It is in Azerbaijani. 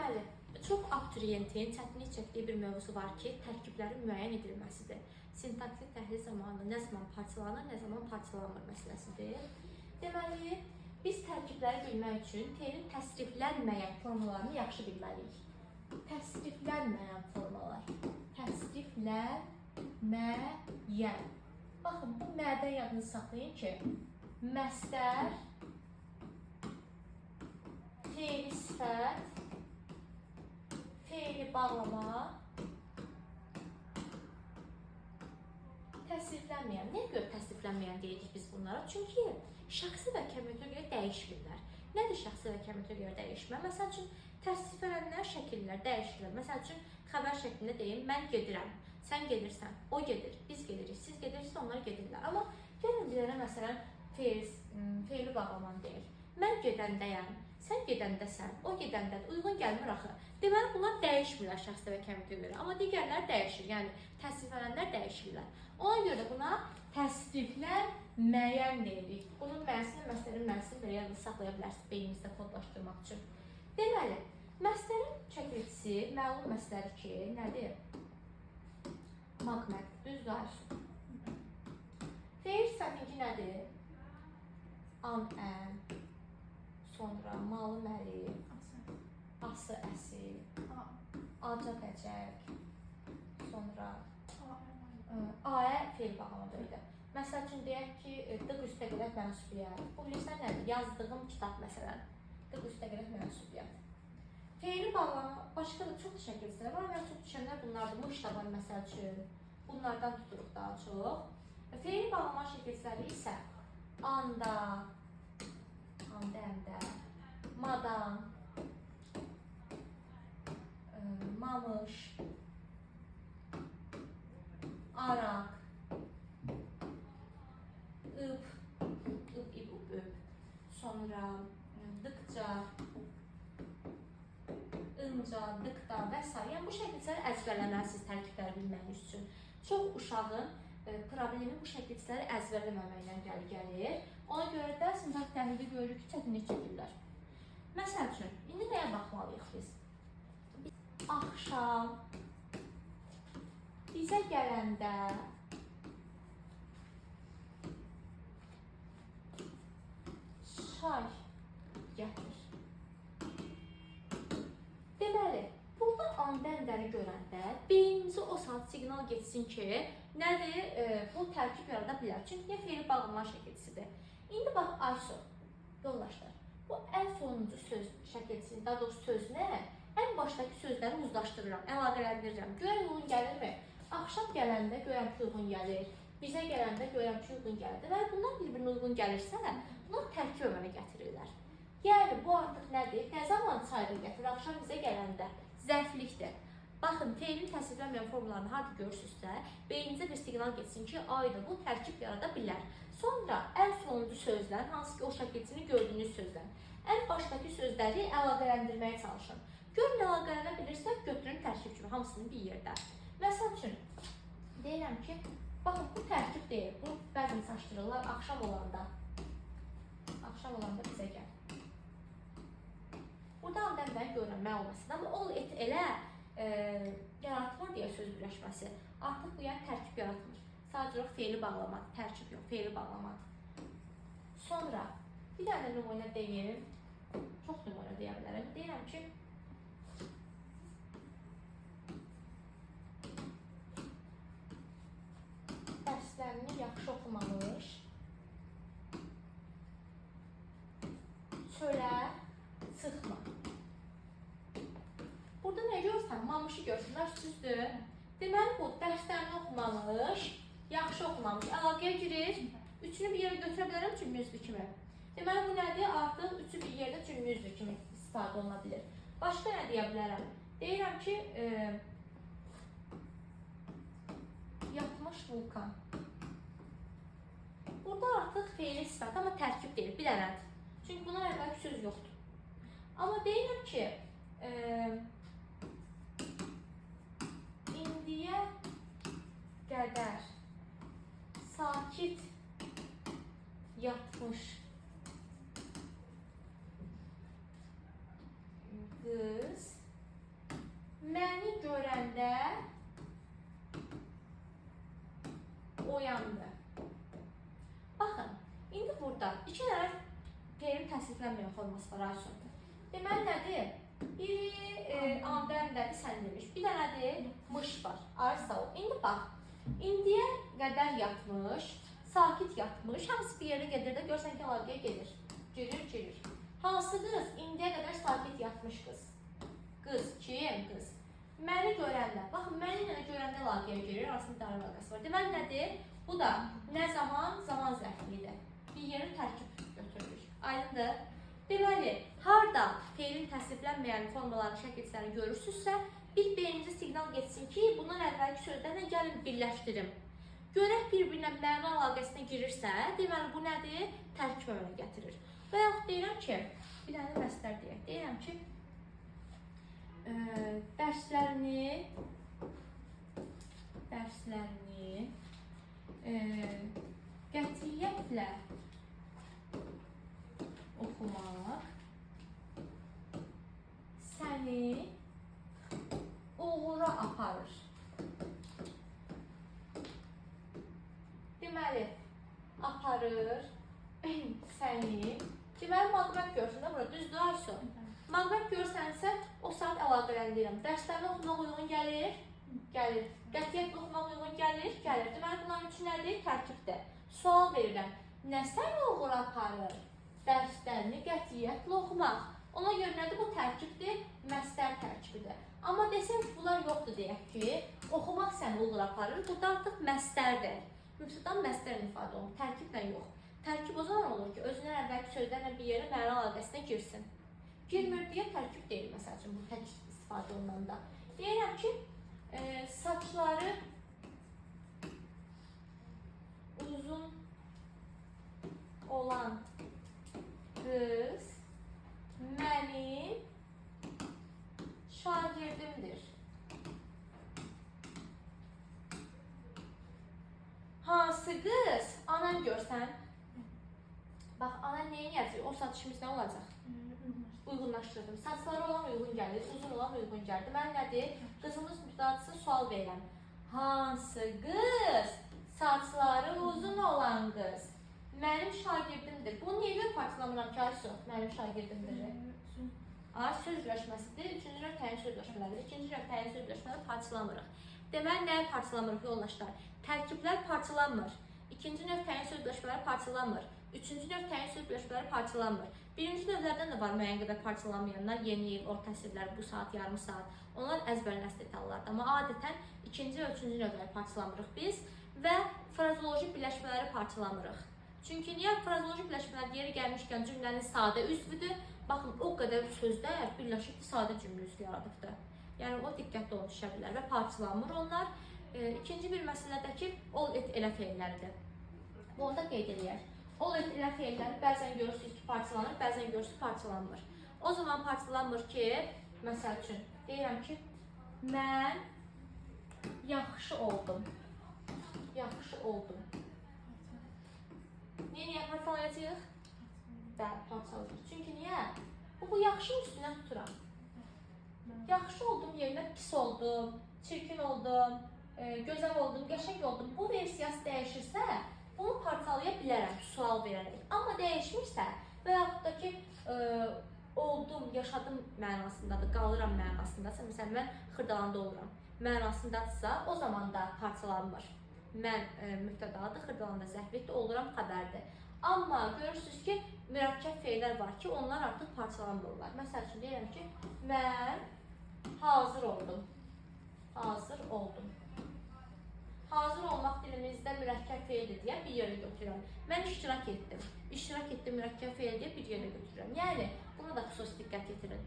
Deməli, çox abituriyentin çətinlik çəkdiyi bir mövzu var ki, tərkiblərin müəyyən edilməsidir. Sintaktik təhlil zamanı nə zaman parçalanır, nə zaman parçalanmır məsələsidir. Deməli, biz tərkibləri bilmək üçün T-nin təsriflənməyən formalarını yaxşı bilməliyik. Təsriflənməyən formalar. Təsriflənməyən. Baxın, bu mədən yadınızı saxlayın ki, məstər, fe'li sifət, fe'li bağlama, təsriflənməyən. Nəyə görə təsriflənməyən deyirik biz bunlara? Çünki şəxsi və kəmiyyətə görə dəyişmirlər. Nədir şəxsi və kəmiyyətə görə dəyişmə? Məsəl üçün, təsriflənənlər şəkillər dəyişirlər. Məsəl üçün, xəbər şəklində deyim, mən gedirəm, sən gedirsən, o gedir, biz gedirik, siz gedirsiniz, onlar gedirlər. Amma gəlin bizlərə məsələn, fe'li bağlamanı deyir. Mən gedəndəyəm, sən gedəndəsən, o gedəndədir, uyğun gəlmir axı. Deməli, bunlar dəyişmirlər şəxsi və kəmiyyətə görə. Amma digərlər dəyişir, yəni təsriflənənlər dəyişirlər. Ona görə də buna təsriflənməyən deyirik. Bunun mənasını, məsələnin mənasını belə yadınızda saxlaya bilərsiniz beyninizdə kodlaşdırmaq üçün. Deməli, məsələnin çəkilisi məlum məsələdir ki, nədir? Maqnət, düzdür. Fe'l sifətinki nədir? An, ən, sonra malı, məli, ası, əsi, aca, bəcək, sonra ayə fe'l bağlama döyüdə. Məsəl üçün, deyək ki, dıq üstə qədət mənsubiyyət. Bu bilirsən nədir? Yazdığım kitab məsələn. Dıq üstə qədət mənsubiyyət. Fe'li bağlama, başqa da çox şəkilsizlər var. Mən çox düşənlər bunlardır. Mış da var məsəl üçün. Bunlardan tuturuq daha çox. Fe'li bağlama şəkilsizləri isə anda, əndə, madan, mamış, araq, ıb, sonra dıqca, ınca, dıqda və s. Yəni bu şəkilləri əzbərləməlisiniz tərkibləri bilməyiniz üçün. Çox uşağın problemi bu şəkilləri əzbərləməməklə gəlir. Ona görə də sintaktik təhlildə görürük ki, çətinlik çəkirlər. Məsəl üçün, indi nəyə baxmalıyıq biz? Axşam bizə gələndə çay gətir. Deməli, burada an-dəndəni görəndə beynimizə o saat siqnal geçsin ki, nədir? Bu tərkib yarada bilər. Çünki nə fe'li bağlama şəkilçisidir. İndi bax, Aysu, yoldaşlar, bu ən sonuncu söz şəkilçisi, daha doğrusu sözünə ən başdakı sözləri uzlaşdırıram, əlaqələndirirəm. Görən uyğun gəlirmi? Axşam gələndə görəm ki, uyğun gəlir. Bizə gələndə görəm ki, uyğun gəlir. Və bunlar bir-birinə uyğun gəlirsə, bunlar tərkib əmələ gətirirlər. Yəni, bu artıq nədir? Nə zaman çayda gətirir? Axşam bizə gələndə zərflikdir. Baxın, fe'lin təsriflənməyən formlarını harada görürsünüzsə, beyninizə bir siqnal geçsin ki, ayda bu tərkib yarada bilər. Sonra ən sonuncu sözlər, hansı ki o şəkilçini gördüyünüz sözlər, ən başdakı sözləri əlaqələndirməyə çalışın. Görün, əlaqələnə bilirsək, götürün tərkib kimi, hamısını bir yerdə. Məsəl üçün, deyirəm ki, baxın, bu tərkib deyil, bu bəzən saçdırırlar axşam olanda bizə gəl. Burada an-dəndəni görürəm, məlumatında, amma ol et elə yaratmır deyə söz birləşməsi. Artıq bu yəni tərkib yaratmır. Sadəcə fe'li bağlamadır, tərkib yox, fe'li bağlamadır. Sonra bir dənə nümunə deyim, çox nümunə deyə bilərəm. Deyirəm ki, dərslərini yaxşı oxumamış, çölə çıxma. Burada nə görürsən? Mamışı görsünlər, düzdür. Deməli, bu dərslərini oxumamış, yaxşı oxumamış, əlaqəyə girir. Üçünü bir yerə götürə bilərəm cümlə kimi. Deməli, bu nədir? Artıq üçü bir yerdə cümlə kimi istifadə oluna bilir. Başqa nə deyə bilərəm? Deyirəm ki, yatmış vulkan. Burada artıq fe'li sifət, amma tərkib deyil, bir dənədir. Çünki buna əvvəlki söz yoxdur. Amma deyirəm ki, indiyə qədər sakit yatmış qız forması var Aysun. Deməli nədir? Biri amdəndədir, sən demiş. Bir dənədir, mış var. Arsa o. İndi bax, indiyə qədər yatmış, sakit yatmış, hamısı bir yerə gedir də, görsən ki, əlaqəyə gedir. Girir. Hansı qız? İndiyə qədər sakit yatmış qız. Qız, kim? Qız. Məni görəndə, baxın, məni ilə görəndə əlaqəyə girir, arasında bir əlaqəsi var. Deməli nədir? Bu da nə zaman? Zaman zərflidir. Bir yeri tərkib götürülür. Aydındır? Deməli, harda feilin təsriflənməyən formaların şəkillərini görürsünüzsə, bir beyninizə siqnal getsin ki, bundan əvvəlki sözlərlə gəlin birləşdirim. Görək bir-birinə məna əlaqəsinə girirsə, deməli bu nədir? Tərkib əmələ gətirir. Və yaxud deyirəm ki, bir dənə məstər deyək. Deyirəm ki, dərslərini qətiyyətlə oxumaq səni uğura aparır. Deməli, aparır səni. Deməli, maqbət görsün də burada, düzdür Aysun? Maqbət görsənsə, o saat əlaqələndirirəm. Dərslərlə oxumaq uyğun gəlir? Gəlir. Qətiyyətlə oxumaq uyğun gəlir? Gəlir. Deməli, bunların üçün nədir? Tərkibdir. Sual verirəm. Nə səni uğura aparır? Dərslərini qətiyyətlə oxumaq. Ona görə nədir? Bu tərkibdir, məstər tərkibidir. Amma desəm ki, bunlar yoxdur deyək ki, oxumaq səni uğura aparır. Burada artıq məstərdir. Mübtədan məstərin ifadə olunur, tərkiblə yox. Tərkib o zaman olur ki, özündən əvvəlki sözlərlə bir yerə məna əlaqəsinə girsin. Girmir deyə tərkib deyil, məsəl üçün, bu tək istifadə olunanda. Deyirəm ki, saçları uzun olan qız mənim şagirdimdir. Hansı qız? Anan görsən. Bax, anan neyin yazıyor? O saç işimiz nə olacaq? Uyğunlaşdırdım. Saçları olan uyğun gəlir, uzun olan uyğun gəlir. Mən nədir? Qızımız müstəqilsin sual verirəm. Hansı qız? Saçları uzun olan qız. Mənim şagirdimdir. Bunu niyə görə parçalamıram ki, Aysu? Mənim şagirdimdir. Sözləşməsidir. Üçüncü növ təyin sözləşmələri. İkinci növ təyin sözləşmələri parçalamırıq. Deməli, nəyi parçalamırıq yoldaşlar? Tərkiblər parçalanmır. İkinci növ təyin sözləşmələri parçalanmır. Üçüncü növ təyin sözləşmələri parçalanmır. Birinci növlərdən də var müəyyən qədər parçalanmayanlar, yeni il, orta əsrlər, bu saat, yarım saat. Onlar əzbərləş detallardır. Amma adətən ikinci və üçüncü növləri parçalamırıq biz və frazeoloji birləşmələri parçalamırıq. Çünki niyə? Frazeoloji birləşmələr yeri gəlmişkən cümlənin sadə üzvüdür. Baxın, o qədər sözlər birləşib sadə cümlə üzvü yaradıbdır. Yəni, o diqqətli olun düşə bilər və parçalanmır onlar. İkinci bir məsələdəki ol et elə feilləridir. Bunu da qeyd edək. Ol et elə feilləri bəzən görürsünüz ki, parçalanır, bəzən görürsünüz ki, parçalanmır. O zaman parçalanmır ki, məsəl üçün, deyirəm ki, mən yaxşı oldum. Yaxşı oldum. Niyə parçalayacaq? Bəli, parçalayacaq. Çünki niyə? Bu yaxşının üstündən tuturam. Yaxşı oldum yerinə pis oldum, çirkin oldum, gözəl oldum, qəşəng oldum. Bu versiyası dəyişirsə, bunu parçalaya bilərəm, sual verərək. Amma dəyişmirsə və yaxud da ki, oldum, yaşadım mənasındadır, qalıram mənasındadırsa, məsələn, mən Xırdalanda oluram mənasındadırsa, o zaman da parçalanmır. Mən mübtədadır, Xırdalanda zərflikdir, oluram xəbərdir. Amma görürsünüz ki, mürəkkəb feillər var ki, onlar artıq parçalanmırlar. Məsəl üçün, deyirəm ki, mən hazır oldum. Hazır oldum. Hazır olmaq dilimizdə mürəkkəb feildir deyə bir yerə götürürəm. Mən iştirak etdim. İştirak etdim mürəkkəb feil deyə bir yerə götürürəm. Yəni, buna da xüsusi diqqət yetirin.